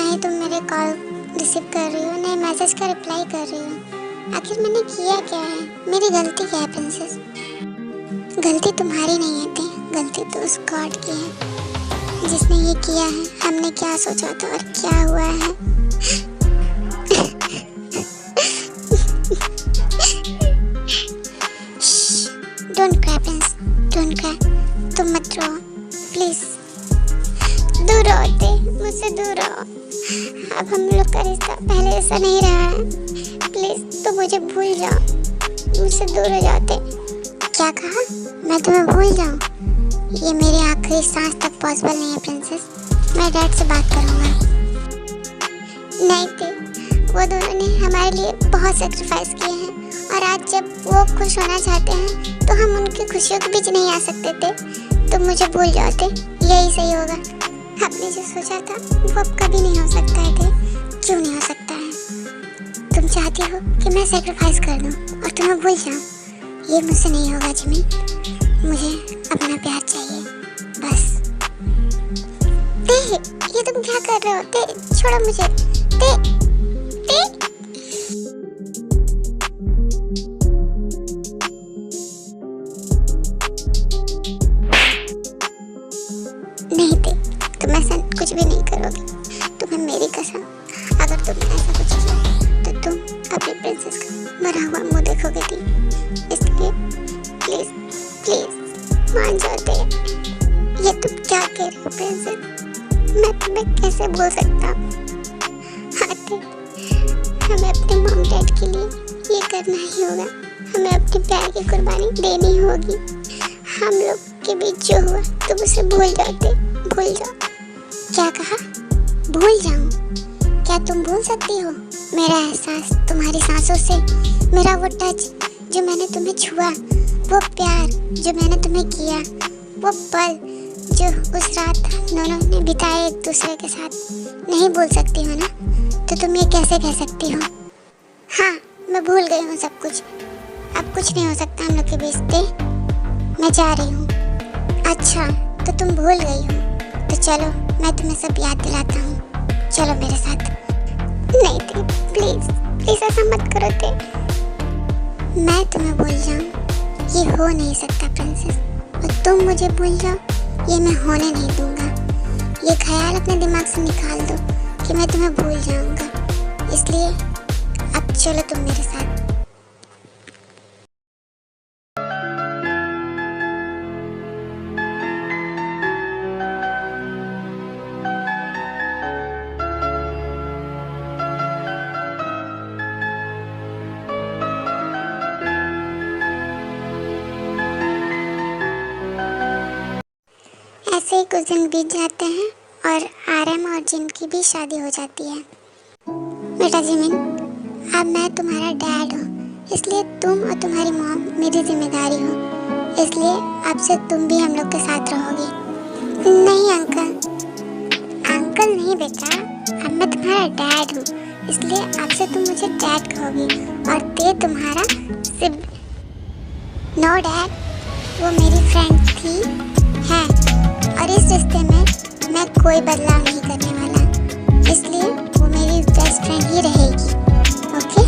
नहीं तुम मेरे कॉल रिसीव कर रही हो, नहीं मैसेज का रिप्लाई कर रही हो। आखिर मैंने किया क्या है? मेरी गलती क्या है प्रिंसेस? गलती तुम्हारी नहीं है थे, गलती तो उस गॉड की है जिसने ये किया है। हमने क्या सोचा था और क्या हुआ है। Don't cry Prince, don't cry. तुम मत रो प्लीज। दूर रहो ते, मुझसे दूर रहो। अब हम लोग का रिश्ता पहले जैसा नहीं रहा है। प्लीज तुम मुझे भूल जाओ, मुझसे दूर हो जाते। क्या कहा? मैं तुम्हें भूल जाऊं? ये मेरी आखिरी सांस तक पॉसिबल नहीं है प्रिंसेस। मैं डैड से बात करूंगा। नहीं थे, वो दोनों ने हमारे लिए बहुत सेक्रीफाइस किए हैं और आज जब वो खुश होना चाहते हैं तो हम उनकी खुशियों के बीच नहीं आ सकते थे। तुम मुझे भूल जाते, यही सही होगा। आपने जो सोचा था वो अब कभी नहीं हो सकता है थे। क्यों नहीं हो सकता है? तुम चाहती हो कि मैं सेक्रीफाइस कर दूं और तुम्हें भूल जाऊं? ये मुझसे नहीं होगा जिमिन। मुझे अपना प्यार चाहिए बस। ते, ये तुम क्या कर रहे हो? ते, छोड़ो मुझे। ते, ते। नहीं ते, तुम ऐसा कुछ भी नहीं करोगे। तुम्हें मेरी कसम, अगर तुमने ऐसा कुछ किया तो तुम अपनी प्रिंसेस का मरा हुआ मुंह देखोगे दी। इसलिए प्लीज प्लीज मान जाओ ते। ये तुम क्या कह रही हो प्रिंसेस? मैं तुम्हें कैसे बोल सकता हूँ? हाँ ते, हमें अपने मॉम डैड के लिए ये करना ही होगा। हमें अपने प्यार की कुर्बानी देनी होगी। हम लोग के बीच जो हुआ तुम उसे भूल जाते, भूल जाओ। क्या कहा? भूल जाऊं? क्या तुम भूल सकती हो मेरा एहसास तुम्हारी सांसों से, मेरा वो टच जो मैंने तुम्हें छुआ, वो प्यार जो मैंने तुम्हें किया, वो पल जो उस रात दोनों ने बिताए एक दूसरे के साथ? नहीं भूल सकती हो ना? तो तुम ये कैसे कह सकती हो? हाँ, मैं भूल गई हूँ सब कुछ। अब कुछ नहीं हो सकता हम लोग के बीच ते। मैं जा रही हूँ। अच्छा, तो तुम भूल गई हो? तो चलो मैं तुम्हें सब याद दिलाता हूँ। चलो मेरे साथ। नहीं ते, प्लीज प्लीज ऐसा मत करो ते। मैं तुम्हें भूल जाऊँ ये हो नहीं सकता प्रिंसेस, और तुम मुझे भूल जाओ ये मैं होने नहीं दूंगा। ये ख्याल अपने दिमाग से निकाल दो कि मैं तुम्हें भूल जाऊंगा। इसलिए अब चलो तुम मेरे साथ। ऐसे ही कुछ दिन बीत जाते हैं और आरएम और जिन की भी शादी हो जाती है। बेटा जिमिन, अब मैं तुम्हारा डैड हूँ, इसलिए तुम और तुम्हारी मॉम मेरी जिम्मेदारी हो। इसलिए अब से तुम भी हम लोग के साथ रहोगे। नहीं अंकल, अंकल नहीं बेटा, अब मैं तुम्हारा डैड हूँ, इसलिए अब से तुम मुझे डैड कहोगी और ते तुम्हारा सिब। नो डैड, वो मेरी फ्रेंड थी, है, और इस रिश्ते में मैं कोई बदलाव नहीं करने वाला। इसलिए वो मेरी बेस्ट फ्रेंड ही रहेगी। ओके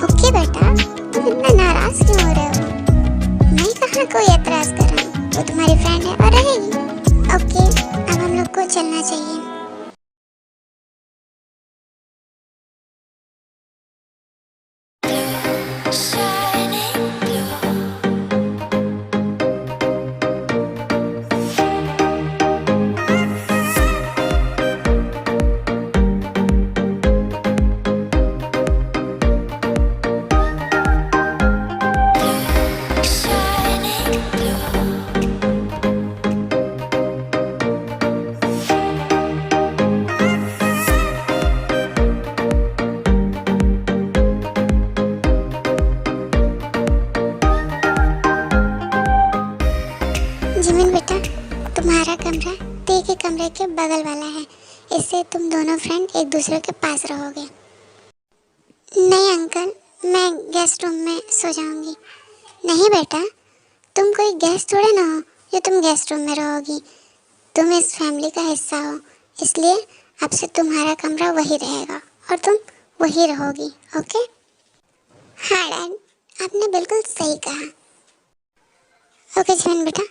ओके बेटा, तुम इतना नाराज क्यों हो रहे हो? मैं कहाँ कोई एतराज कर रहा हूँ, वो तुम्हारी फ्रेंड है और रहेगी। ओके, अब हम लोग को चलना चाहिए। जिमिन बेटा, तुम्हारा कमरा ते के कमरे के बगल वाला है, इससे तुम दोनों फ्रेंड एक दूसरे के पास रहोगे। नहीं अंकल, मैं गेस्ट रूम में सो जाऊंगी। नहीं बेटा, तुम कोई गेस्ट थोड़े ना हो जो तुम गेस्ट रूम में रहोगी। तुम इस फैमिली का हिस्सा हो, इसलिए अब से तुम्हारा कमरा वही रहेगा और तुम वही रहोगी, ओके? हाँ डैड, आपने बिल्कुल सही कहा। ओके जिमिन बेटा,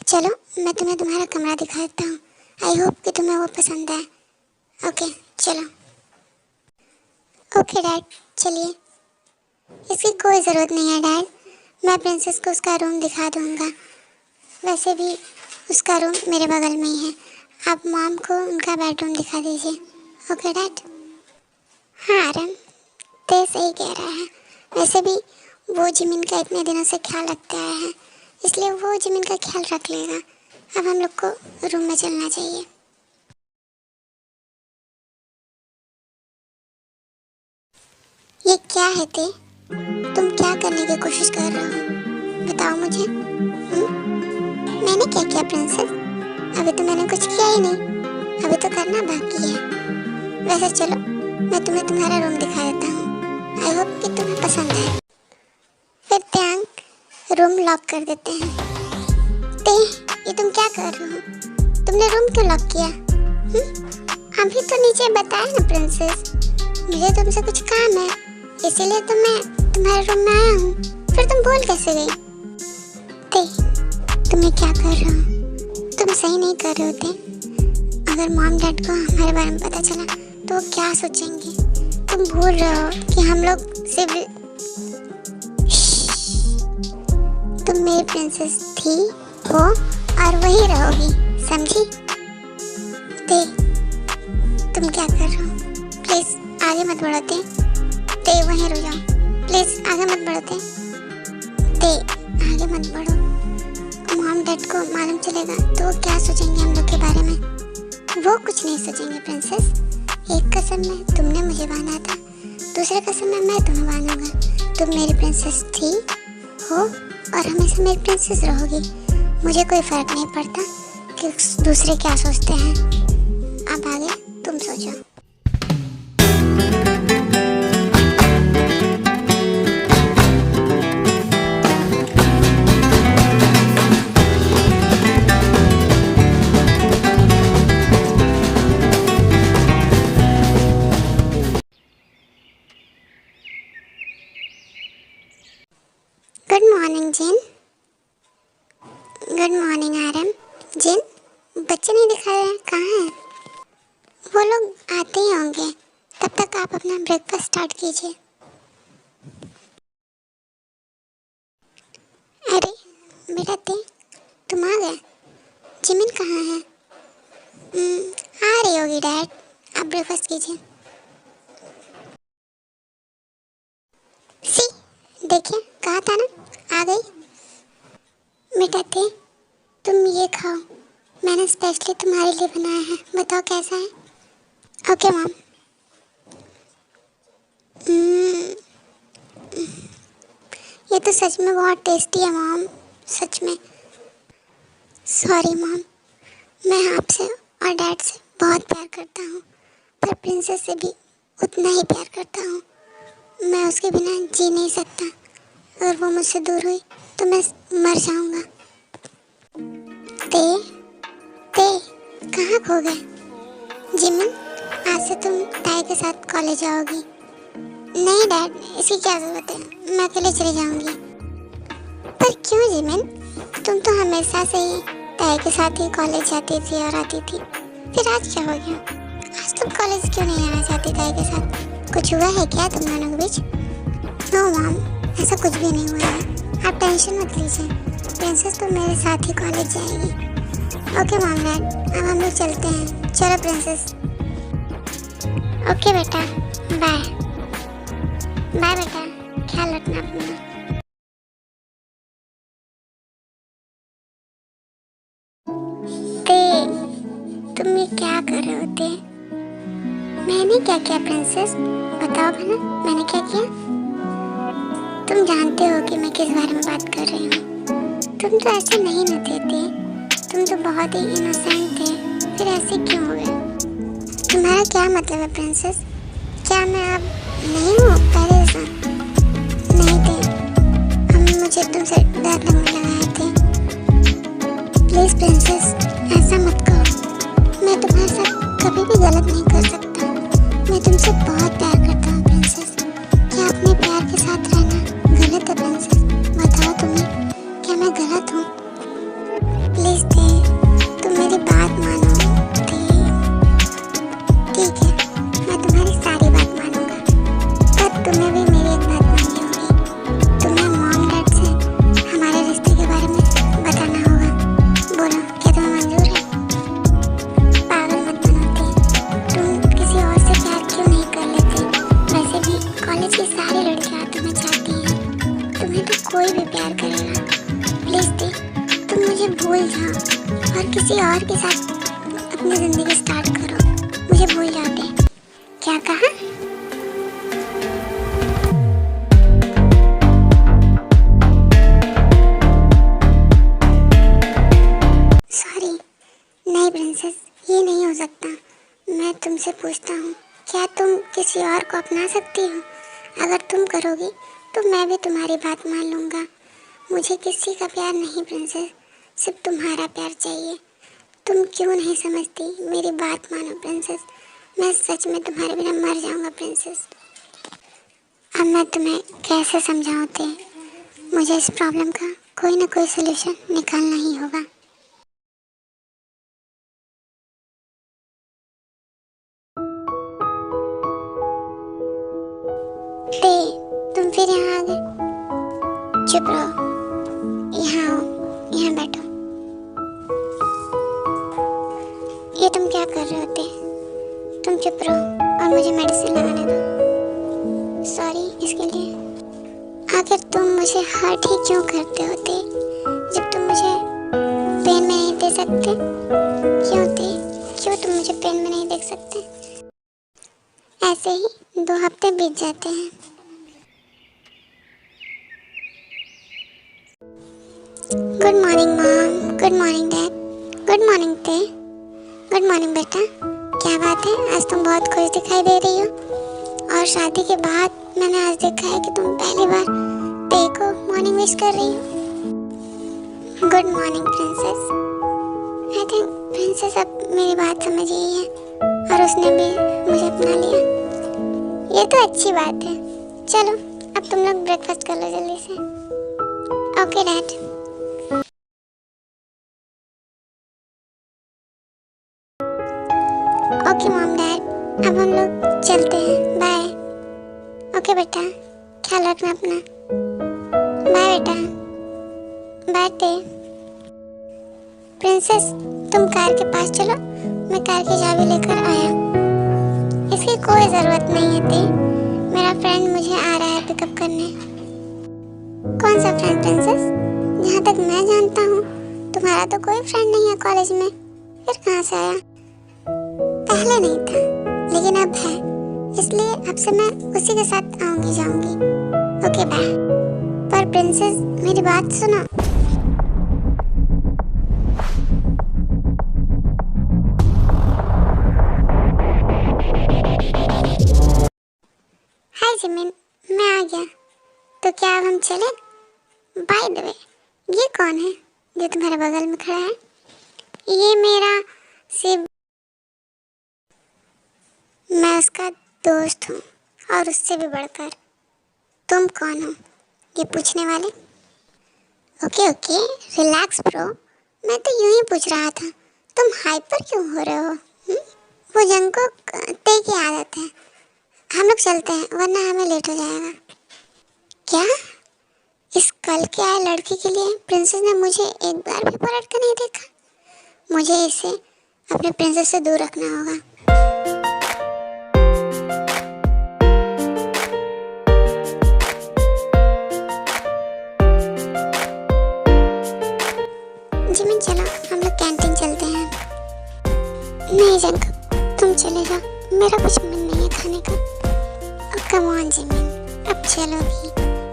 चलो मैं तुम्हें तुम्हारा कमरा दिखा देता हूँ। आई होप कि तुम्हें वो पसंद आए। ओके चलो। ओके डैड, चलिए। इसकी कोई ज़रूरत नहीं है डैड, मैं प्रिंसेस को उसका रूम दिखा दूँगा। वैसे भी उसका रूम मेरे बगल में ही है। आप मॉम को उनका बेडरूम दिखा दीजिए। Okay dad? हाँ आरम, ते सही कह रहा है। वैसे भी वो जिमिन का इतने दिनों से ख्याल रखते आया है, इसलिए वो जिमिन का ख्याल रख लेगा। अब हम लोग को रूम में चलना चाहिए। ये क्या है ते? तुम क्या करने की कोशिश कर रहे हो? बताओ मुझे। मैंने क्या किया प्रिंसेस? अभी तो मैंने कुछ किया ही नहीं, अभी तो करना बाकी है। वैसे चलो मैं तुम्हें तुम्हारा रूम दिखा देता हूँ। आई होप कि तुम्हें पसंद आए। फिर त्यांग रूम लॉक कर देते हैं। ते ये तुम क्या कर रहे हो? तुमने रूम क्यों लॉक किया? अभी तो नीचे बताया ना प्रिंसेस, मुझे तुमसे कुछ काम है, इसीलिए तो मैं तुम्हारे रूम में आया हूँ। फिर तुम बोल कैसे गई? ते तुम ये क्या कर रहे हो? तुम सही नहीं कर रहे होते। अगर मॉम डैड को हमारे बारे में पता चला तो वो क्या सोचेंगे? तुम भूल रहे हो कि हम लोग सिर्फ तुम मेरी प्रिंसेस थी हो और वही रहोगी, समझी? ते तुम क्या कर रहे हो? प्लीज आगे मत बढ़ोते। ते वहीं रुक जाओ, प्लीज आगे मत बढ़ोते। ते आगे मत बढ़ो, मॉम डैड को मालूम चलेगा तो वो क्या सोचेंगे हम लोग के बारे में? वो कुछ नहीं सोचेंगे प्रिंसेस। एक कसम में तुमने मुझे बांधा था, दूसरे कसम में मैं तुम्हें बांधूंगा। तुम मेरी प्रिंसेस थी हो और हमेशा मेरी प्रिंसेस रहोगी। मुझे कोई फर्क नहीं पड़ता कि दूसरे क्या सोचते हैं। अब आगे तुम सोचो। गुड मॉर्निंग जिन। गुड मॉर्निंग आरम। जिन, बच्चे नहीं दिखा रहे हैं, कहाँ हैं? वो लोग आते ही होंगे, तब तक आप अपना ब्रेकफास्ट स्टार्ट कीजिए। अरे बेटा ते तुम आ गए। जिमिन कहाँ है? आ रही होगी डैड, आप ब्रेकफास्ट कीजिए। सी देखिए, कहा था ना, आ गई। बेटा ते तुम ये खाओ, मैंने स्पेशली तुम्हारे लिए बनाया है, बताओ कैसा है? Okay mom. ये तो सच में बहुत टेस्टी है मॉम, सच में। सॉरी मॉम, मैं आपसे और डैड से बहुत प्यार करता हूँ, पर प्रिंसेस से भी उतना ही प्यार करता हूँ। मैं उसके बिना जी नहीं सकता। अगर वो मुझसे दूर हुई तो मैं मर जाऊंगा। ते कहाँ खो गए? जिमिन, आज से तुम ताई के साथ कॉलेज जाओगी। नहीं डैड, इसकी क्या ज़रूरत है, मैं अकेले चली जाऊंगी। पर क्यों जिमिन, तुम तो हमेशा से ही ताई के साथ ही कॉलेज जाती थी और आती थी, फिर आज क्या हो गया? आज तुम कॉलेज क्यों नहीं आना चाहती ताई के साथ? कुछ हुआ है क्या तुम दोनों के बीच? नो मॉम, ऐसा कुछ भी नहीं हुआ है, आप टेंशन मत लीजिए। प्रिंसेस तो मेरे साथ ही कॉलेज जाएगी। ओके मॉम डैड, अब हम लोग चलते हैं। चलो प्रिंसेस। ओके बेटा, बाय बाय बेटा, ख्याल रखना अपना। ते तुम ये क्या कर रहे होते? मैंने क्या किया प्रिंसेस, बताओ भला, मैंने क्या किया? तुम जानते हो कि मैं किस बारे में बात कर रही हूँ। तुम तो ऐसे नहीं न थे, तुम तो बहुत ही इनोसेंट थे, फिर ऐसे क्यों हो गए? तुम्हारा क्या मतलब है प्रिंसेस? क्या मैं अब नहीं हूँ पहले जैसा? नहीं थे, अब मुझे तुमसे डर लगने लगा थे। प्लीज़ प्रिंसेस, ऐसा मत कहो, मैं तुम्हारे साथ कभी भी गलत नहीं कर सकता। मैं तुमसे बहुत प्यार करता हूँ प्रिंसेस। क्या अपने प्यार के साथ रहना गलत है प्रिंसेस? बताओ तुम्हें, क्या मैं गलत हूँ? प्लीज दे, तुम मेरी बात मानो दे। ठीक है, मैं तुम्हारी सारी बात मानूंगा, पर तुम्हें भी मेरी एक बात माननी होगी। तुम्हें मॉम डैड से हमारे रिश्ते के बारे में बताना होगा। बोलो, क्या तुम्हें मंजूर है? पागल मत बनो दे, तुम किसी और से प्यार क्यों नहीं कर लेते? वैसे भी कॉलेज की सारी लड़कियां तुम्हें चाहती हैं, तुम्हें तो कोई भी प्यार करेगा। प्लीज दे, तुम मुझे भूल जाओ और किसी और के साथ अपनी जिंदगी स्टार्ट करो। मुझे भूल जाओ दे। क्या कहा? सॉरी, नहीं प्रिंसेस, ये नहीं हो सकता। मैं तुमसे पूछता हूँ, क्या तुम किसी और को अपना सकती हो? अगर तुम करोगी तो मैं भी तुम्हारी बात मान लूँगा। मुझे किसी का प्यार नहीं प्रिंसेस, सिर्फ तुम्हारा प्यार चाहिए। तुम क्यों नहीं समझती? मेरी बात मानो प्रिंसेस, मैं सच में तुम्हारे बिना मर जाऊँगा प्रिंसेस। अब मैं तुम्हें कैसे समझाऊँ ते? मुझे इस प्रॉब्लम का कोई ना कोई सोल्यूशन निकालना ही होगा। ते, तुम फिर यहाँ आ गए? चुप रहो, यहाँ आओ, यहाँ बैठो। ये तुम क्या कर रहे होते? तुम चुप रहो और मुझे मेडिसिन लगाने दो। सॉरी इसके लिए। आखिर तुम मुझे हर्ट ही क्यों करते होते जब तुम मुझे पेन में नहीं दे सकते? क्यों थे? क्यों तुम मुझे पेन में नहीं देख सकते? ऐसे ही 2 हफ्ते बीत जाते हैं। Good morning mom, good morning dad, good morning ते, गुड मॉर्निंग बेटा। क्या बात है, आज तुम बहुत खुश दिखाई दे रही हो। और शादी के बाद मैंने आज देखा है कि तुम पहली बार ते को मॉर्निंग विश कर रही हो। Good morning princess. I think princess अब मेरी बात समझ गई है और उसने भी मुझे अपना लिया। ये तो अच्छी बात है। चलो अब तुम लोग ब्रेकफास्ट कर लो जल्दी से। Okay dad. Okay mom dad, अब हम लोग चलते हैं। बाय। ओके बेटा, ख्याल रखना अपना। बाय बेटा। बाय ते। प्रिंसेस, तुम कार के पास चलो, मैं कार की चाबी लेकर आया। इसकी कोई ज़रूरत नहीं है ते, मेरा फ्रेंड मुझे आ रहा है पिकअप करने। कौन सा फ्रेंड प्रिंसेस? जहाँ तक मैं जानता हूँ तुम्हारा तो कोई फ्रेंड नहीं है कॉलेज में, फिर कहाँ से आया? पहले नहीं था लेकिन अब है, इसलिए अब से मैं उसी के साथ आऊंगी जाऊंगी। Okay bye. पर प्रिंसेस मेरी बात सुनो। हाय जिमिन, मैं आ गया। तो क्या अब हम चले? बाय द वे, ये कौन है जो तुम्हारे बगल में खड़ा है? ये मेरा सिब, मैं उसका दोस्त हूँ और उससे भी बढ़कर। तुम कौन हो ये पूछने वाले? ओके ओके, रिलैक्स ब्रो, मैं तो यूं ही पूछ रहा था, तुम हाइपर क्यों हो रहे हो? वो जंको ते की आदत है। हम लोग चलते हैं वरना हमें लेट हो जाएगा। क्या? इस कल के आए लड़के के लिए प्रिंसेस ने मुझे एक बार भी पलट कर नहीं देखा? मुझे इसे अपने प्रिंसेस से दूर रखना होगा। जिमिन चलो हम लोग कैंटीन चलते हैं। नहीं जंकब, तुम चले जाओ, मेरा कुछ मन नहीं है खाने का। कम ऑन जिमिन, अब चलो भी,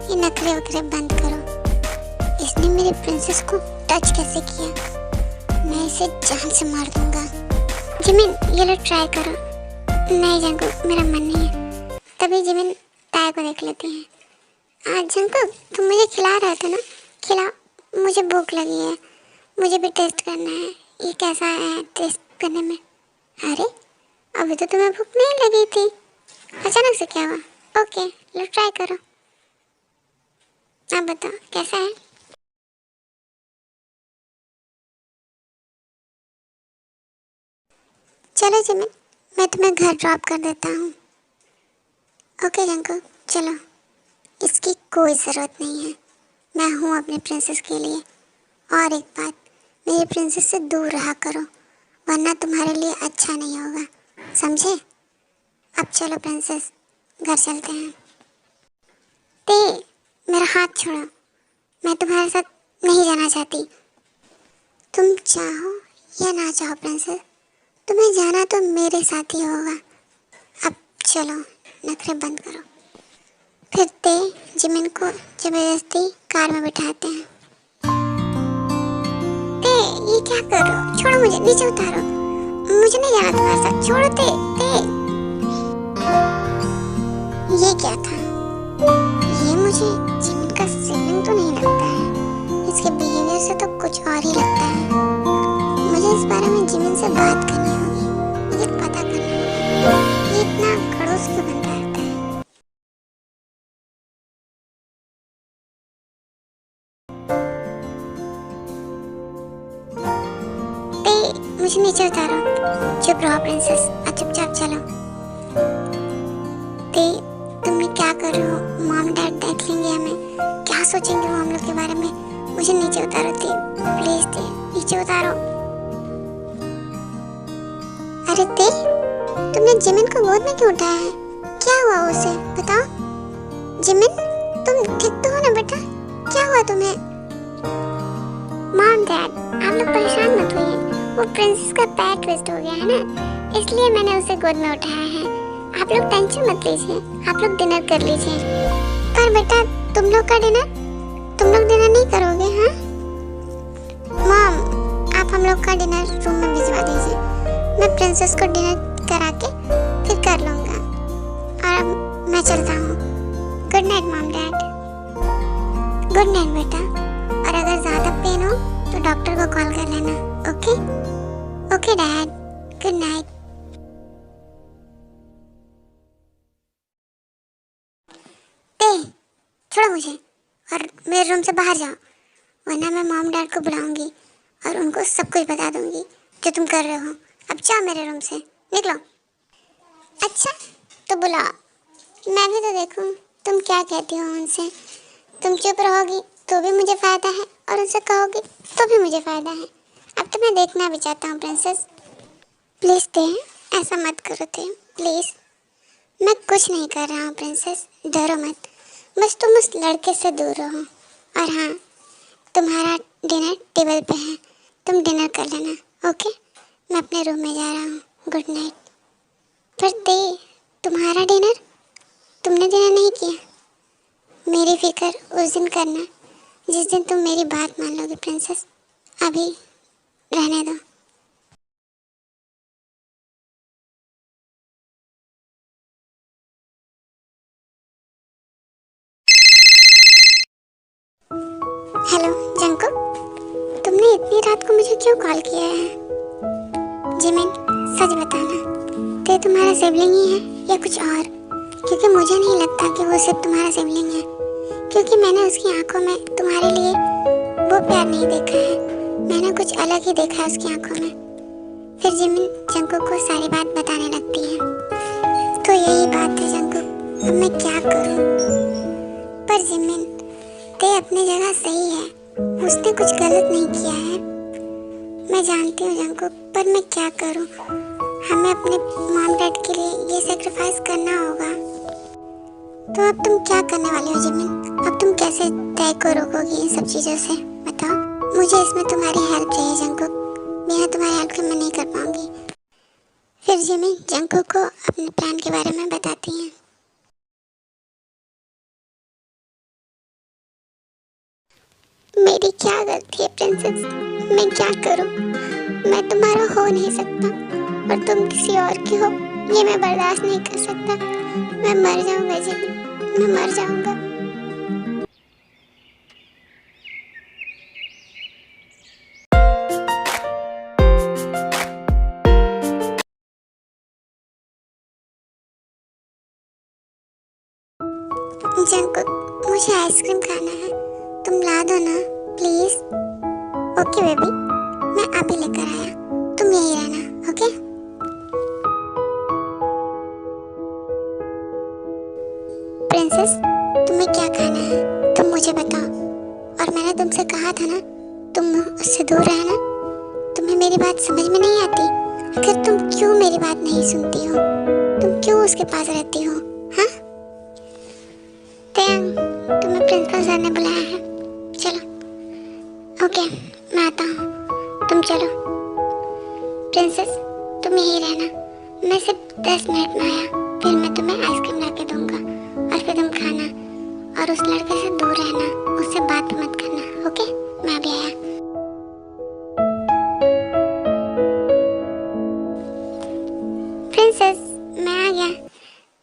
ये नखरे वखरे बंद करो। इसने मेरे प्रिंसेस को टच कैसे किया? मैं इसे जान से मार दूंगा। जिमिन ये लो ट्राई करो। नहीं जंकब, मेरा मन नहीं है। तभी जिमिन ताया को देख लेती हैं। आज जंकब तुम मुझे खिला रहे थे ना, खिलाओ, मुझे भूख लगी है, मुझे भी टेस्ट करना है। ये कैसा है टेस्ट करने में? अरे अभी तो तुम्हें भूख नहीं लगी थी, अचानक से क्या हुआ? ओके, लो ट्राई करो। आप बताओ कैसा है? चलो जिमिन, मैं तुम्हें घर ड्रॉप कर देता हूँ। ओके जंकुक, चलो। इसकी कोई ज़रूरत नहीं है, मैं हूँ अपने प्रिंसेस के लिए। और एक बात, मेरी प्रिंसेस से दूर रहा करो, वरना तुम्हारे लिए अच्छा नहीं होगा, समझे? अब चलो प्रिंसेस, घर चलते हैं। ते, मेरा हाथ छोड़ो, मैं तुम्हारे साथ नहीं जाना चाहती। तुम चाहो या ना चाहो प्रिंसेस, तुम्हें जाना तो मेरे साथ ही होगा। अब चलो, नखरे बंद करो। फिर ते जिमिन को जबरदस्ती कार में बिठाते हैं। ते, ये क्या कर रहे हो? छोड़ो मुझे, नीचे उतारो, मुझे नहीं जाना तुम्हारे साथ, छोड़ो ते। ये क्या था? ये मुझे जिमिन का सिबलिंग तो नहीं लगता है, इसके बिहेवियर से तो कुछ और ही लगता है। मुझे इस बारे में जिमिन से बात करनी होगी, मुझे पता करना होगा ये इतना खड़ूस क्यों बनता रहता है। ते, मुझे नीचे उतारो। चुप रहो प्रिंसेस, और चुपचाप चलो। ते, तुम ये क्या कर रहे हो? मॉम डैड देख लेंगे हमें, क्या सोचेंगे वो हम लोग के बारे में? मुझे नीचे उतारो ते, प्लीज ते, नीचे उतारो। अरे ते, तुमने जिमिन को गोद में क्यों उठाया है? क्या हुआ उसे बताओ? जिमिन, तुम ठीक तो हो ना बेटा? क्या हुआ तुम्हें? मॉम डैड, आप लोग परेशान मत होइए, वो प्रिंसेस का पैर ट्विस्ट हो गया है ना, इसलिए मैंने उसे गोद में उठाया है। आप लोग टेंशन मत लीजिए, आप लोग डिनर कर लीजिए। पर बेटा, तुम लोग डिनर नहीं करोगे? हाँ मॉम, आप हम लोग का डिनर रूम में भिजवा दीजिए, मैं प्रिंसेस को डिनर करा के फिर कर लूँगा। और अब मैं चलता हूँ। Good night mom dad. Good night बेटा, और अगर ज़्यादा पेन हो तो डॉक्टर को कॉल कर लेना। Okay okay dad, good night. छोड़ो मुझे और मेरे रूम से बाहर जाओ, वरना मैं मॉम डैड को बुलाऊंगी और उनको सब कुछ बता दूंगी जो तुम कर रहे हो। अब जाओ मेरे रूम से, निकलो। अच्छा, तो बुलाओ, मैं भी तो देखूं तुम क्या कहती हो उनसे। तुम चुप रहोगी तो भी मुझे फ़ायदा है, और उनसे कहोगी तो भी मुझे फ़ायदा है। अब तो मैं देखना भी चाहता हूँ प्रिंसेस। प्लीज़ ते, ऐसा मत करो ते, प्लीज़। मैं कुछ नहीं कर रहा हूँ प्रिंसेस, डरो मत, बस तुम उस लड़के से दूर रहो। और हाँ, तुम्हारा डिनर टेबल पे है, तुम डिनर कर लेना। ओके, मैं अपने रूम में जा रहा हूँ। Good night. पर ते, तुम्हारा डिनर? तुमने डिनर नहीं किया? मेरी फिक्र उस दिन करना जिस दिन तुम मेरी बात मान लोगे प्रिंसेस, अभी रहने दो। हेलो जंकुक, तुमने इतनी रात को मुझे क्यों कॉल किया है? जिमिन, सच बताना, ते तुम्हारा सिबलिंग ही है या कुछ और? क्योंकि मुझे नहीं लगता कि वो सिर्फ तुम्हारा सिबलिंग है, क्योंकि मैंने उसकी आंखों में तुम्हारे लिए वो प्यार नहीं देखा है, मैंने कुछ अलग ही देखा है उसकी आंखों में। फिर जिमिन जंकुक को सारी बात बताने लगती है। तो यही बात है जंकुक, अब मैं क्या करूं? पर जिमिन, ते अपनी जगह सही है, उसने कुछ गलत नहीं किया है। मैं जानती हूँ जंकुक, पर मैं क्या करूँ? हमें अपने मॉम डैड के लिए ये सेक्रीफाइस करना होगा। तो अब तुम क्या करने वाले हो जिमिन? अब तुम कैसे तय को रोकोगी इन सब चीज़ों से, बताओ? मुझे इसमें तुम्हारी हेल्प चाहिए जंकुक, बिना तुम्हारी हेल्प के मैं नहीं कर पाऊंगी। फिर जिमिन जंकुक को अपने प्लान के बारे में बताती हैं। मेरी क्या गलती है प्रिंसेस, मैं क्या करूं? मैं तुम्हारा हो नहीं सकता और तुम किसी और की हो, ये मैं बर्दाश्त नहीं कर सकता। मैं मर जाऊंगा जी, मैं मर जाऊंगा। जंकुक, मुझे आइसक्रीम खाना है, तुम ला दो ना प्लीज। ओके बेबी, मैं अभी लेकर आया, तुम यही रहना। ओके प्रिंसेस, तुम्हें क्या खाना है तुम मुझे बताओ। और मैंने तुमसे कहा था ना तुम उससे दूर रहना। तुम्हें मेरी बात समझ में नहीं आती? आखिर तुम क्यों मेरी बात नहीं सुनती हो? तुम क्यों उसके पास रहती हो? हाँ तेंग, तुम्हें प्रिंसिपल सर ने बुलाया है, चलो। ओके मैं आता हूँ, तुम चलो। प्रिंसेस तुम यही रहना, मैं सिर्फ 10 मिनट में आया, फिर मैं तुम्हें आइसक्रीम ला के दूंगा और फिर तुम खाना। और उस लड़के से दूर रहना, उससे बात मत करना। ओके मैं अभी आया। प्रिंसेस मैं आ गया।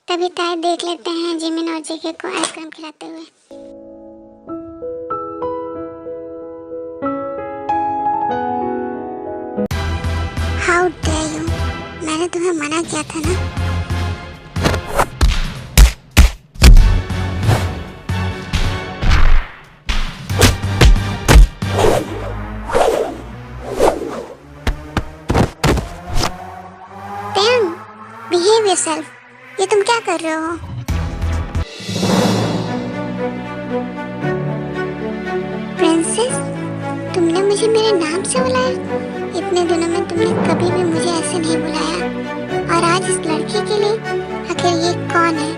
तभी ताए देख लेते हैं जिमिन और जेके को आइसक्रीम खिलाते हुए। हाउ डेयर यू, मैंने तुम्हें मना किया था ना। Teng, behave yourself. ये तुम क्या कर रहे हो? प्रिंसेस, तुमने मुझे मेरे नाम से बुलाया? इतने दिनों में तुमने कभी भी मुझे ऐसे नहीं बुलाया। और आज इस लड़के के लिए? आखिर ये कौन है?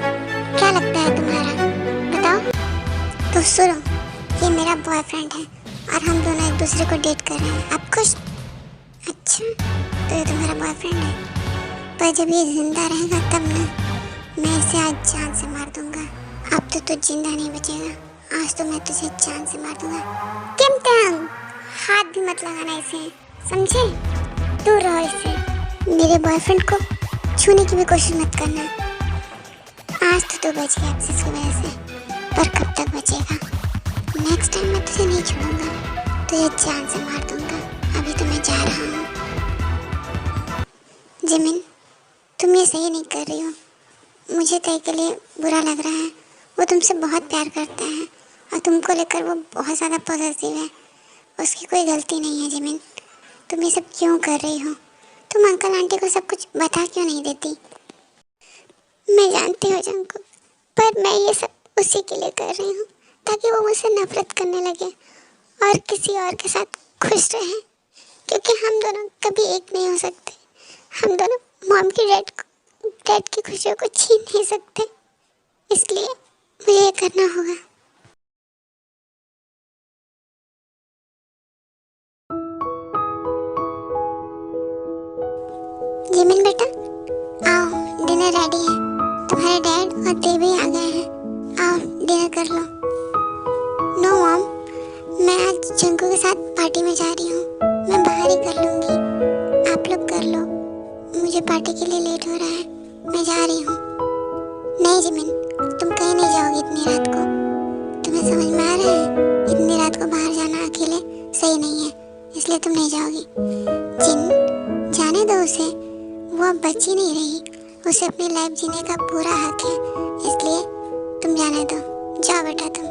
क्या लगता है तुम्हारा? बताओ। तो सुनो, ये मेरा बॉयफ्रेंड है और हम दोनों एक दूसरे को डेट कर रहे हैं। आप खुश? अच्छा, तो ये तुम्हारा बॉयफ्रेंड है। पर जब ये जिंदा रहेगा तब ना, मैं इसे आज जान से मार दूंगा। अब तो तू जिंदा नहीं बचेगा, आज तो मैं तुझे जान से मार दूंगा। किम तेंग, हाथ भी मत लगाना इसे, समझे? दूर रहो इससे। मेरे बॉयफ्रेंड को छूने की भी कोशिश मत करना। आज तो तू बच गया एक्सेस की वजह से, पर कब तक बचेगा? नेक्स्ट टाइम मैं तुझे नहीं छोड़ूंगा, तुझे जान से मार दूंगा। अभी तो मैं जा रहा हूँ। जिमिन, तुम ये सही नहीं कर रही हो। मुझे तय के लिए बुरा लग रहा है। वो तुमसे बहुत प्यार करता है और तुमको लेकर वो बहुत ज़्यादा पॉजिटिव है। उसकी कोई गलती नहीं है। जिमिन, तुम ये सब क्यों कर रही हो? तुम अंकल आंटी को सब कुछ बता क्यों नहीं देती? मैं जानती हूँ जंकुक, पर मैं ये सब उसी के लिए कर रही हूँ ताकि वो मुझसे नफरत करने लगे और किसी और के साथ खुश रहे। क्योंकि हम दोनों कभी एक नहीं हो सकते। हम दोनों मॉम की डैड की खुशियों को छीन नहीं सकते। इसलिए मुझे ये करना होगा। जिमिन बेटा, आओ, डिनर रेडी है। तुम्हारे डैड और देवी आ गए हैं। आओ डिनर कर लो। नो मॉम, मैं आज जंकू के साथ पार्टी में जा रही हूँ। मैं बाहर ही कर लूँगी, आप लोग कर लो। मुझे पार्टी के लिए लेट हो रहा है, मैं जा रही हूँ। नहीं जिमिन, तुम कहीं नहीं जाओगी इतनी रात को। तुम्हें समझ में आ रहा है इतनी रात को बाहर जाना अकेले सही नहीं है, इसलिए तुम नहीं जाओगी। जिन, जाने दो उसे, वो अब बची नहीं रही। उसे अपनी लाइफ जीने का पूरा हक है, इसलिए तुम जाने दो। जाओ बेटा तुम।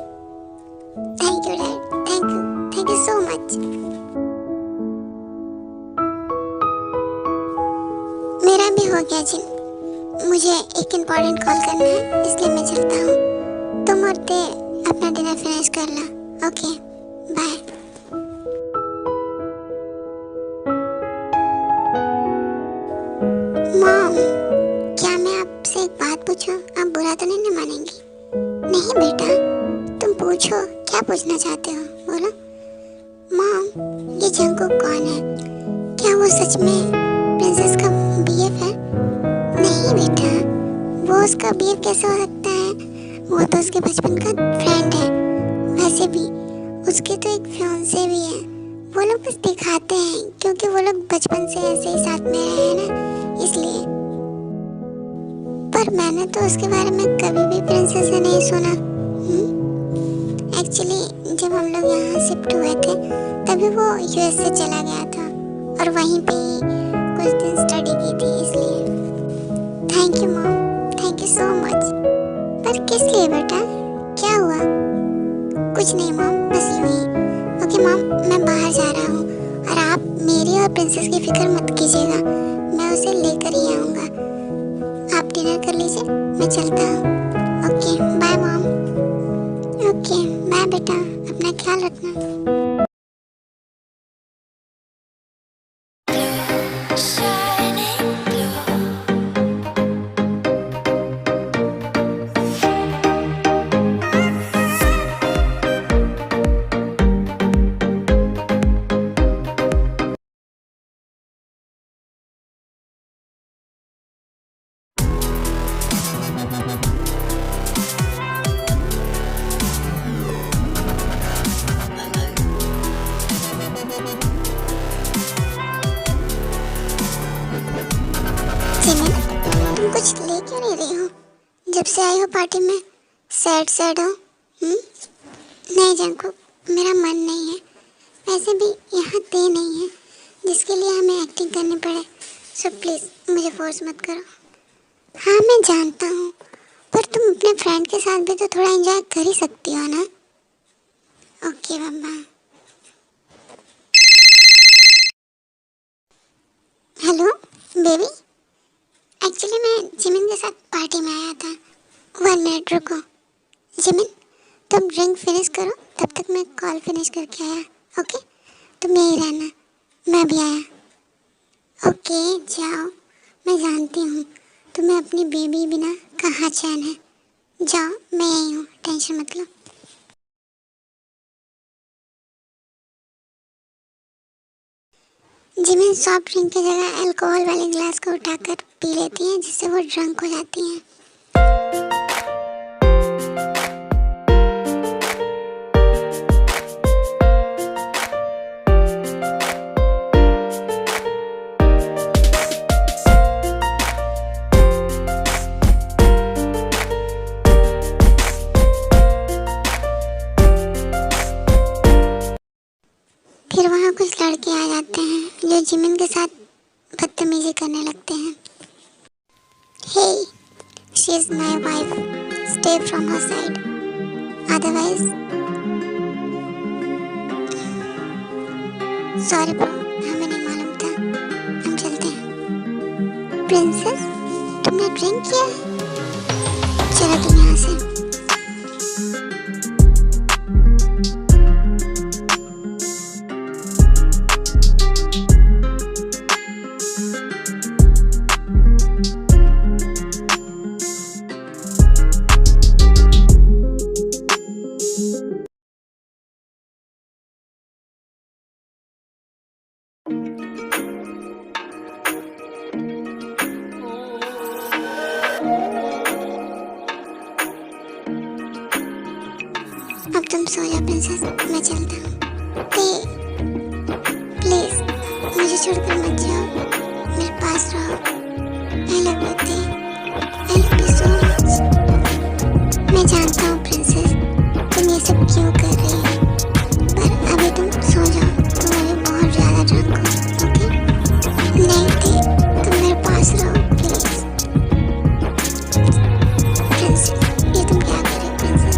Thank you dad, thank you so much. मेरा भी हो गया जिन, मुझे एक इम्पोर्टेंट कॉल करना है, इसलिए मैं चलता हूँ। तुम और ते अपना डिनर फिनिश कर लो। Okay bye. मॉम, क्या मैं आपसे एक बात पूछूं? आप बुरा तो नहीं मानेंगी? नहीं बेटा, तुम पूछो, क्या पूछना चाहते हो? बोलो। मॉम, ये जंकुक कौन है? क्या वो सच में प्रिंसेस का बीएफ है? नहीं बेटा, वो उसका बीएफ कैसे हो सकता है? वो तो उसके बचपन का फ्रेंड है। वैसे भी उसके तो एक फियांसे भी है। वो लोग बस दिखाते हैं क्योंकि वो लोग बचपन से ऐसे ही साथ में रहे हैं ना, इसलिए। पर मैंने तो उसके बारे में कभी भी प्रिंसेस से नहीं सुना। एक्चुअली जब हम लोग यहाँ शिफ्ट हुए थे तभी वो यूएस से चला गया था और वहीं पे ही कुछ दिन स्टडी की थी, इसलिए। Thank you mom, thank you so much. पर किस लिए बेटा? कुछ नहीं मॉम, बस यूं ही। ओके मॉम, मैं बाहर जा रहा हूँ और आप मेरी और प्रिंसेस की फिक्र मत कीजिएगा, मैं उसे लेकर ही आऊँगा। आप डिनर कर लीजिए, मैं चलता हूँ। Okay bye mom. Okay bye बेटा, अपना ख्याल रखना। जिमिन, तुम कुछ ले क्यों नहीं रही हो? जब से आई हो पार्टी में सैड हो। नहीं जंकुक, मेरा मन नहीं है। वैसे भी यहाँ दे नहीं है जिसके लिए हमें एक्टिंग करनी पड़े। सो प्लीज़ मुझे फोर्स मत करो। हाँ मैं जानता हूँ, पर तुम अपने फ्रेंड के साथ भी तो थोड़ा एंजॉय कर ही सकती हो ना। ओके बाबा। हेलो बेबी, एक्चुअली मैं जिमिन के साथ पार्टी में आया था। 1 मिनट रुको। जिमिन, तुम ड्रिंक फिनिश करो, तब तक मैं कॉल फिनिश करके आया। ओके, तुम यहीं रहना, मैं भी आया। ओके जाओ, मैं जानती हूँ तुम्हें अपनी बेबी बिना कहाँ चैन है। जाओ, मैं यहीं हूँ, टेंशन मत लो। जिमिन सॉफ्ट ड्रिंक की जगह अल्कोहल वाले ग्लास को उठाकर पी लेती हैं, जिससे वो ड्रंक हो जाती हैं। फिर वहाँ कुछ लड़के आ जाते हैं जो जिमिन के साथ बदतमीजी करने लगते हैं। Hey, she is my wife, stay from her side, otherwise. Sorry bro, हमें नहीं मालूम था, हम चलते हैं। प्रिंसेस, तुमने ड्रिंक किया? चलो तुम यहाँ से। अब तुम सो जाओ प्रिंसेस, मैं चलता हूँ। प्लीज मुझे छोड़कर मत जाओ, मेरे पास रहो। आई लव यू थे, आई लव यू सो मच। मैं जानता हूँ प्रिंसेस, तुम ये सब क्यों कर रही हो, पर अभी तुम सो जाओ, तुम अभी बहुत ज़्यादा ड्रंक हो। ओके? नहीं थे, तुम मेरे पास रहो प्लीज। प्रिंसेस, ये तुम क्या कर रही हो प्रिंसेस?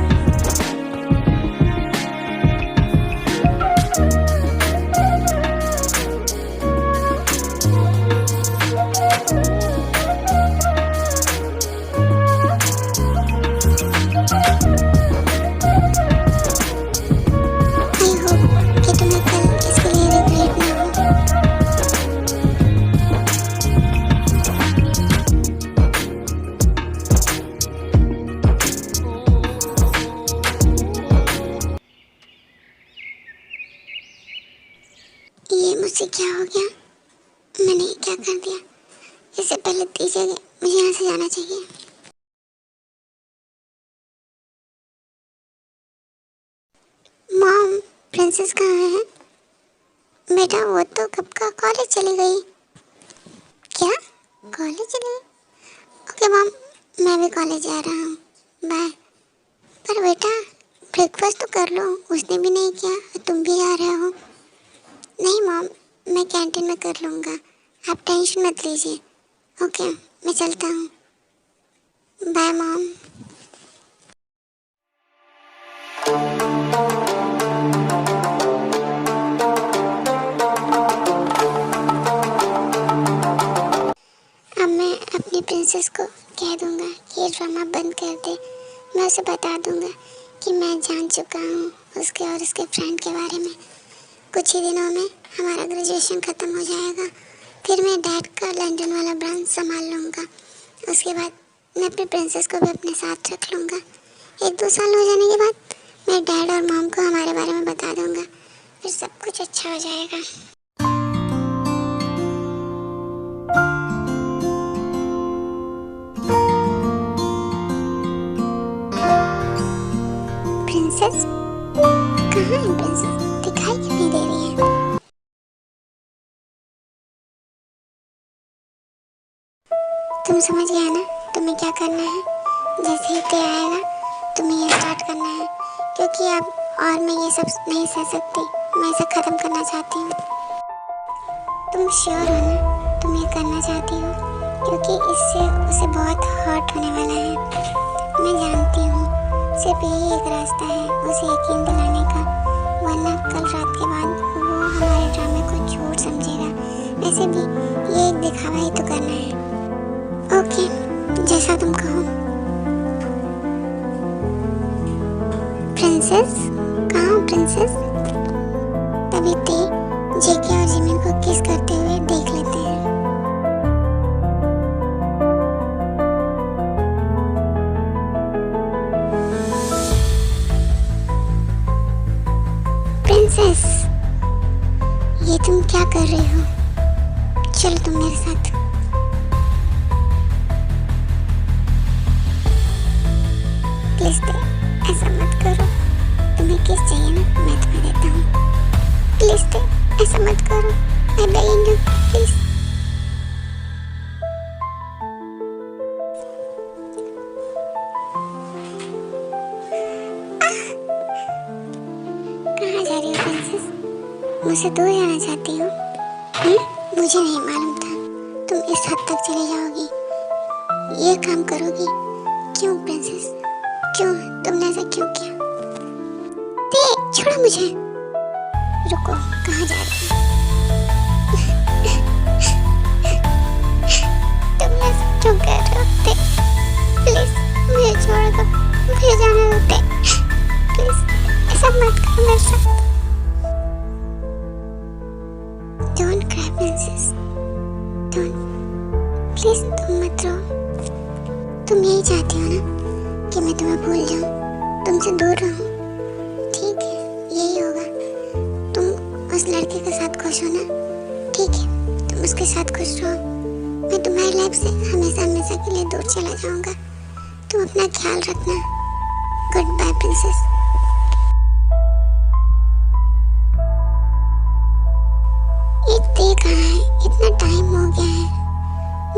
ये मुझसे क्या हो गया? मैंने क्या कर दिया? इससे पहले दीजिए, मुझे यहाँ से जाना चाहिए। मॉम, प्रिंसेस कहाँ है? बेटा वो तो कब का कॉलेज चली गई। क्या? कॉलेज चली गई? ओके मॉम, मैं भी कॉलेज जा रहा हूँ, बाय। पर बेटा ब्रेकफास्ट तो कर लो, उसने भी नहीं किया, तुम भी आ रहे हो। नहीं मॉम, मैं कैंटीन में कर लूँगा, आप टेंशन मत लीजिए। ओके, मैं चलता हूँ, बाय मॉम। ये ड्रामा बंद कर दे। मैं उसे बता दूंगा कि मैं जान चुका हूँ उसके और उसके फ्रेंड के बारे में। कुछ ही दिनों में हमारा ग्रेजुएशन ख़त्म हो जाएगा, फिर मैं डैड का लंदन वाला ब्रांच संभाल लूँगा। उसके बाद मैं अपनी प्रिंसेस को भी अपने साथ रख लूँगा। 1-2 साल हो जाने के बाद मैं डैड और मॉम को हमारे बारे में बता दूँगा, फिर सब कुछ अच्छा हो जाएगा। प्रिंसेस कहाँ है? प्रिंसेस दिखाई क्यों नहीं दे रही है? तुम समझ गया ना तुम्हें क्या करना है? जैसे ही ते आएगा तुम्हें ये स्टार्ट करना है, क्योंकि अब और मैं ये सब नहीं सह सकती। मैं इसे ख़त्म करना चाहती हूँ। तुम श्योर हो ना तुम ये करना चाहती हो? क्योंकि इससे उसे बहुत हर्ट होने वाला है। मैं जानती हूँ सिर्फ यही एक रास्ता है उसे यकीन दिलाने का, वरना कल रात के बाद वो हमारे ड्रामे को झूठ समझेगा। वैसे भी ये एक दिखावा ही तो करना है। ओके, जैसा तुम कहो। प्रिंसेस कहाँ हो प्रिंसेस? तभी ते जेके और जिमिन को किस करते हुए देख लेते हैं। प्रिंसेस ये तुम क्या कर रही हो? चलो तुम मेरे साथ। प्लीज ऐसा मत करो। तुम्हें किस चाहिए ना मैं तुम्हें देता हूँ। प्लीज ऐसा मत करो, मैं बेगिंग यू प्लीज। कहाँ जा रही हो प्रिंसेस? मुझसे दूर जाना चाहती हो? मुझे नहीं मालूम था तुम इस हद तक चली जाओगी, ये काम करोगी। क्यों प्रिंसेस, क्यों? तुमने ऐसा क्यों किया? ते छोड़ो मुझे। रुको, कहाँ जा रही हो? तुम ऐसा क्यों कर रहे हो? ते प्लीज मुझे छोड़ दो, मुझे जाने दो। ते प्लीज ऐसा मत करो मेरे साथ। Don't cry princess, don't, please तुम मत रो। तुम यही चाहती हो ना कि मैं तुम्हें भूल जाऊं, तुमसे दूर रहूं? ठीक है, यही होगा। तुम उस लड़के के साथ खुश हो ना? ठीक है, तुम उसके साथ खुश रहो। मैं तुम्हारी लाइफ से हमेशा हमेशा के लिए दूर चला जाऊंगा। तुम अपना ख्याल रखना। Good bye princess. ते कहाँ है? इतना टाइम हो गया है।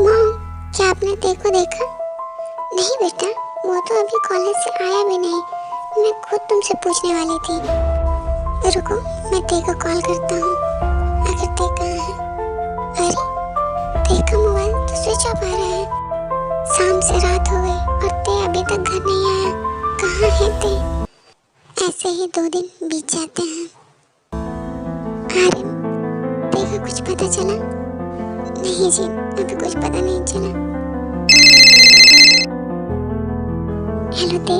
मॉम, क्या आपने ते को देखा? नहीं बेटा, वो तो अभी कॉलेज से आया भी नहीं। मैं खुद तुमसे पूछने वाली थी। रुको, मैं ते को कॉल करता हूँ। आखिर ते कहाँ है? अरे, ते का मोबाइल तो स्विच ऑफ आ रहा है। शाम से रात हो गई और ते अभी तक घर नहीं आया। कहाँ है ते? ऐसे ही 2 दिन बीत जाते हैं। अरे, ते का कुछ पता चला? नहीं जी, अभी कुछ पता नहीं चला। हेलो ते,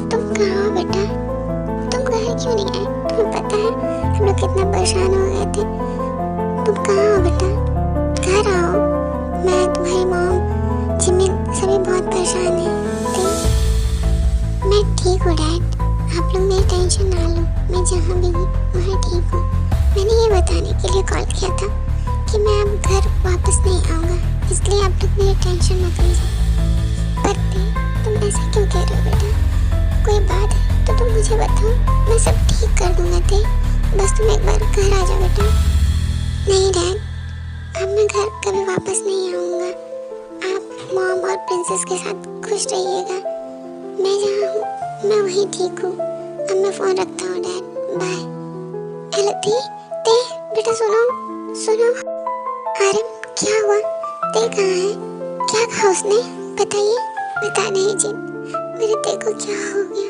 तुम कहाँ हो बेटा? तुम घर क्यों नहीं आए? तुम्हें पता है हम लोग कितना परेशान हो गए थे। तुम कहाँ हो बेटा? घर आओ। मैं, तुम्हारी मॉम, जिमिन सभी बहुत परेशान हैं। ते, मैं ठीक हूँ डैड, आप लोग मेरी टेंशन ना लो। मैं जहाँ भी हूँ वहाँ ठीक हूँ। मैंने ये बताने के लिए कॉल किया था कि मैं अब घर वापस नहीं आऊँगा, इसलिए आप लोग मेरी टेंशन मत लीजिए। पर तुम ऐसा क्यों कह रहे हो बेटा? कोई बात है तो तुम मुझे बताओ, मैं सब ठीक कर दूँगा। ते बस तुम एक बार घर आ जाओ बेटा। नहीं डैड, अब मैं घर कभी वापस नहीं आऊँगा। आप मॉम और प्रिंसेस के साथ खुश रहिएगा। मैं जहाँ हूँ मैं वहीं ठीक हूँ। अब मैं फ़ोन रखता हूँ डैड, बाय। हेलो ते बेटा सुनो सुनो। अरे क्या हुआ? ते कहाँ है? क्या कहा उसने? बताइए। बता नहीं जी, मेरे ते को क्या हो गया?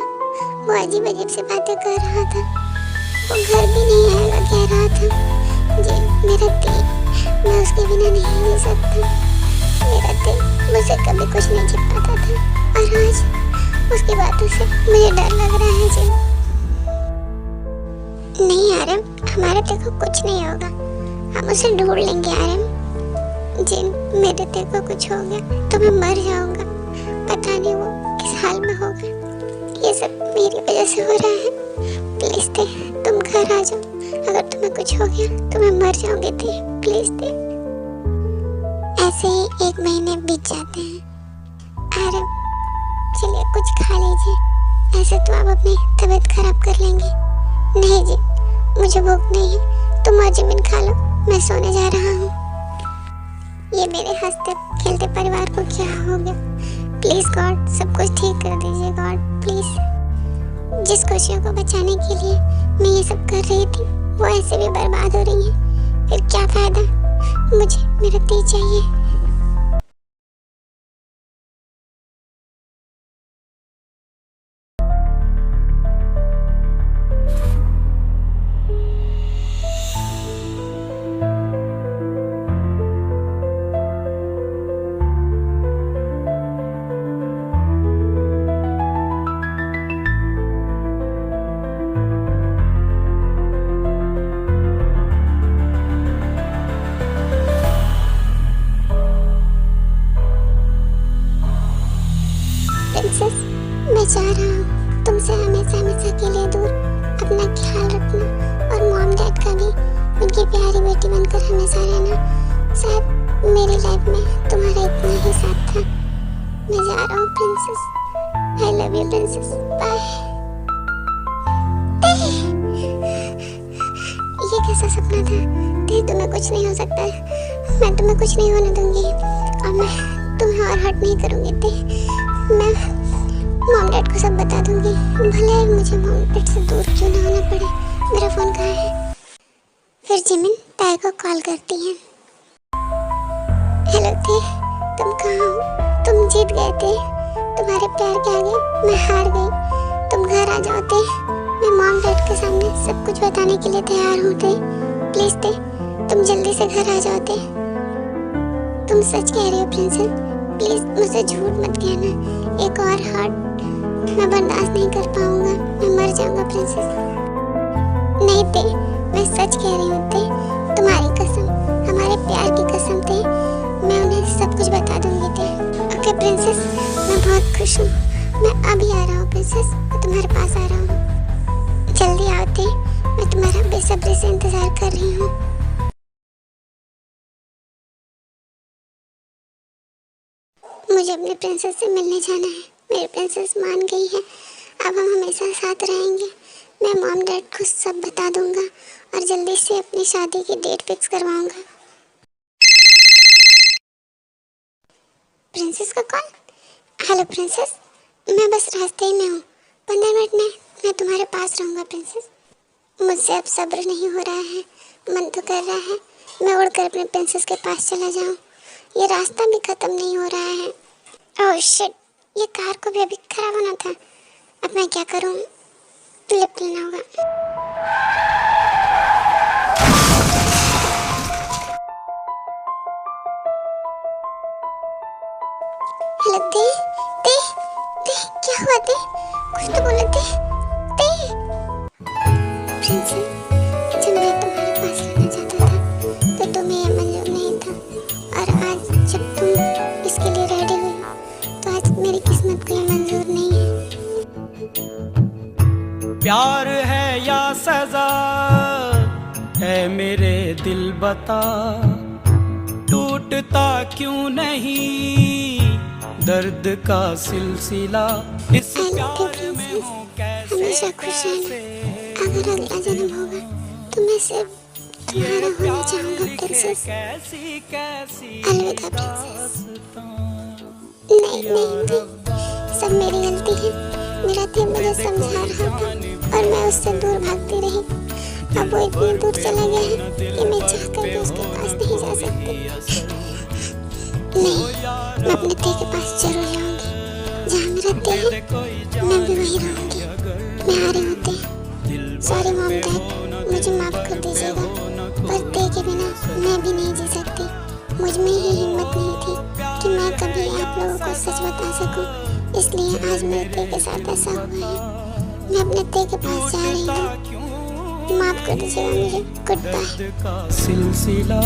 वो अजीब अजीब से बातें कर रहा था। वो घर भी नहीं आएगा कह रहा था। जी मेरा ते, मैं उसके बिना नहीं जी सकता। मेरा दिल मुझसे कभी कुछ नहीं छिपाता था, और आज उसकी बातों से मुझे डर लग रहा है जिन। नहीं आरम, हमारे दिल को कुछ नहीं होगा, हम उसे ढूंढ लेंगे आरम। जिन, मेरे दिल को कुछ हो गया तो मैं मर जाऊंगा, पता नहीं वो किस हाल में होगा। ये सब मेरी वजह से हो रहा है। प्लीज दे, तुम घर आ जाओ, अगर तुम्हें कुछ हो गया तो मैं मर जाऊंगी। दे प्लीज दे। ऐसे ही 1 महीने बीत जाते हैं। आरम, चलिए कुछ खा लीजिए, ऐसे तो आप अपनी तबीयत खराब कर लेंगे। नहीं जी, मुझे भूख नहीं है, तुम और जिमिन खा लो, मैं सोने जा रहा हूँ। ये मेरे हंसते खेलते परिवार को क्या हो गया? प्लीज गॉड, सब कुछ ठीक कर दीजिए गॉड, प्लीज। जिस खुशियों को बचाने के लिए मैं ये सब कर रही थी, वो ऐसे भी बर्बाद हो रही है। फिर क्या फायदा? मुझे मेरा दी चाहिए। प्रिंसेस, मैं चाह रहा हूँ तुमसे हमेशा हमेशा के लिए दूर। अपना ख्याल रखना, और मॉम डैड का भी उनकी प्यारी बेटी बनकर हमेशा रहना। शायद मेरी लाइफ में तुम्हारा इतना ही साथ था। मैं जा रहा हूँ princess. I love you princess, bye. ये कैसा सपना था? तुम्हें कुछ नहीं हो सकता, मैं तुम्हें कुछ नहीं होने दूंगी, और मैं तुम्हें और हर्ट नहीं करूंगी। मैं मॉम डैड को सब बता दूंगी, भले मुझे मॉम डैड से दूर क्यों ना होना पड़े। मेरा फोन कहाँ है? फिर जिमिन ताई को कॉल करती है। हेलो थे, तुम कहाँ हो? तुम जीत गए थे, तुम्हारे प्यार के आगे मैं हार गई। तुम घर आ जाओ थे, मैं मॉम डैड के सामने सब कुछ बताने के लिए तैयार हूँ थे। प्लीज थे, तुम जल्दी से घर आ जाओ थे। तुम सच कह रही हो प्रिंसेस, प्लीज मुझे झूठ मत कहना। एक और हार्ट मैं बर्दाश्त नहीं कर पाऊंगा, मैं मर जाऊंगा प्रिंसेस। नहीं थे, मैं सच कह रही हूँ थे, तुम्हारी कसम, हमारे प्यार की कसम थे, मैं उन्हें सब कुछ बता दूंगी थे। ओके प्रिंसेस, मैं बहुत खुश हूँ। मैं अभी आ रहा हूँ प्रिंसेस, मैं तुम्हारे पास आ रहा हूँ। जल्दी आओ थे, मैं तुम्हारा बेसब्री से इंतजार कर रही हूँ। मुझे अपने प्रिंसेस से मिलने जाना है। मेरी प्रिंसेस मान गई है, अब हम हमेशा साथ रहेंगे। मैं मॉम डैड को सब बता दूंगा और जल्दी से अपनी शादी की डेट फिक्स करवाऊंगा। प्रिंसेस का कॉल। हेलो प्रिंसेस, मैं बस रास्ते ही में हूँ, 15 मिनट में मैं तुम्हारे पास रहूँगा प्रिंसेस। मुझसे अब सब्र नहीं हो रहा है, मन तो कर रहा है मैं उड़कर अपने प्रिंसेस के पास चला जाऊँ। ये रास्ता भी खत्म नहीं हो रहा है। ओह शिट, ये कार को भी अभी खराब होना था। अब मैं क्या करूं? लिफ्ट लेना होगा। हेलो दे, दे, दे, क्या हुआ दे? कुछ तो बोले दे, दे। प्रिंसेस, जब मैं तुम्हारे पास रहना चाहता था तो तुम्हें ये मंजूर नहीं था, और आज जब तुम इसके लिए रेडी हुई तो आज मेरी किस्मत को ये मंजूर नहीं है। प्यार है या सजा है मेरे दिल बता, टूटता क्यों नहीं दर्द का सिलसिला, इस प्यार में हूँ कैसे हमेशा खुश रहना। अगर अगला जन्म होगा तो मैं सिर्फ तुम्हारा होना चाहूँगा प्रिंसेस। अलविदा प्रिंसेस। नहीं नहीं नहीं, सब मेरी गलती है। मेरा दिल मुझे समझा रहा था और मैं उससे दूर भागती रही। अब वो इतनी दूर चला गया है कि मैं चाहकर भी उसके पास नहीं जा सकती। नहीं, मैं अपने दिल के पास जरूर जाऊंगी। जहाँ मेरा दिल है मैं भी वहीं रहूंगी। मैं आ रही हूँ। सॉरी मॉम डैड, मुझे माफ कर दीजिएगा, पर दिल के बिना मैं भी नहीं जी सकती। मुझ में ही हिम्मत नहीं थी। कि मैं कभी आप लोगों को सच बता सकूं, इसलिए आज मेरे ते के साथ ऐसा हुआ है। मैं अपने ते के पास जा रही हूँ, माफ कर दीजिएगा मुझे। Good bye. सिलसिला